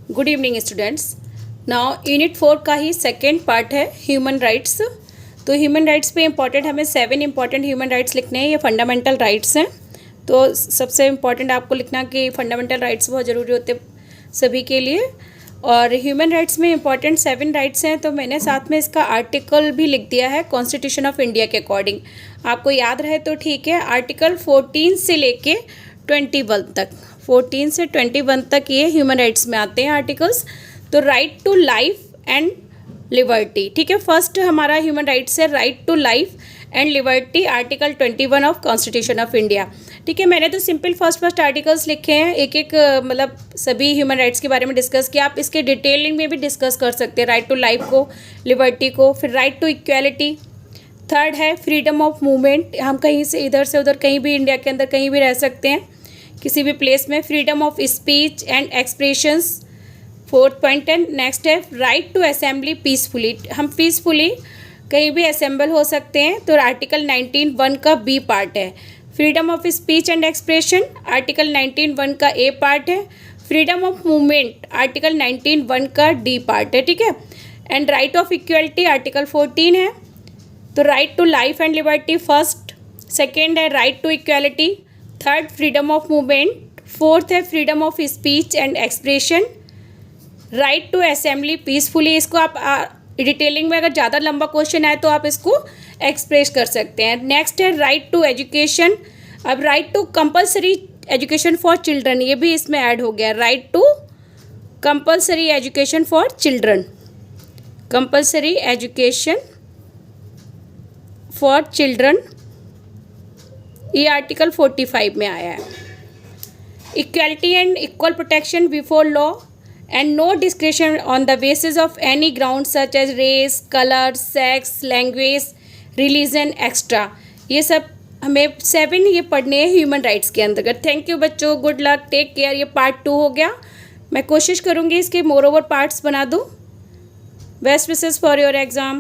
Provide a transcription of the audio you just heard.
Good evening students. Now unit 4 का ही second part है human rights. तो ह्यूमन राइट्स पे इम्पॉर्टेंट हमें 7 इम्पॉर्टेंट ह्यूमन राइट्स लिखने हैं। ये फंडामेंटल राइट्स हैं। तो सबसे इम्पॉर्टेंट आपको लिखना कि फंडामेंटल राइट्स बहुत ज़रूरी होते हैं सभी के लिए। और ह्यूमन राइट्स में इम्पॉर्टेंट 7 राइट्स हैं। तो मैंने साथ में इसका आर्टिकल भी लिख दिया है कॉन्स्टिट्यूशन ऑफ इंडिया के अकॉर्डिंग। आपको याद रहे तो ठीक है। आर्टिकल 14 से लेके 21 तक, 14 से 21 तक ये ह्यूमन राइट्स में आते हैं आर्टिकल्स। तो right to life and liberty, ठीक है। फर्स्ट हमारा ह्यूमन राइट्स है right to life and liberty, article 21 of constitution of India, ठीक है। मैंने तो सिंपल फर्स्ट आर्टिकल्स लिखे हैं, एक एक मतलब सभी ह्यूमन राइट्स के बारे में डिस्कस किया। आप इसके डिटेलिंग में भी डिस्कस कर सकते हैं, राइट टू लाइफ को, लिबर्टी को। फिर राइट टू इक्वालिटी, थर्ड है फ्रीडम ऑफ मूवमेंट, हम कहीं से इधर से उधर कहीं भी इंडिया के अंदर कहीं भी रह सकते हैं किसी भी प्लेस में। Freedom of speech and expressions, fourth point है। नेक्स्ट है राइट टू असेंबली पीसफुली, हम पीसफुली कहीं भी असेंबल हो सकते हैं। तो आर्टिकल 19(1) का बी पार्ट है। Freedom of speech and expression article 19(1) का ए पार्ट है। फ्रीडम ऑफ मूवमेंट आर्टिकल 19(1) का डी पार्ट है, ठीक है। And right of equality article 14 है। तो right to life and liberty first, second है right to equality, third freedom of movement, fourth है freedom of speech and expression, right to assembly peacefully. इसको आप detailing में अगर ज़्यादा लंबा क्वेश्चन आए तो आप इसको एक्सप्रेस कर सकते हैं। नेक्स्ट है राइट टू एजुकेशन। अब right to compulsory education for children, ये भी इसमें ऐड हो गया। Right to compulsory education for children, compulsory education for children, ये आर्टिकल 45 में आया है। Equality and equal protection before law and no discrimination on the basis of any ground such as race, colour, sex, language, religion extra. ये सब हमें 7 ये पढ़ने हैं ह्यूमन राइट्स के अंतर्गत। थैंक यू बच्चों, गुड लक, टेक केयर। ये पार्ट 2 हो गया। मैं कोशिश करूँगी इसके मोर ओवर पार्ट्स बना दूँ। Best wishes for your exam.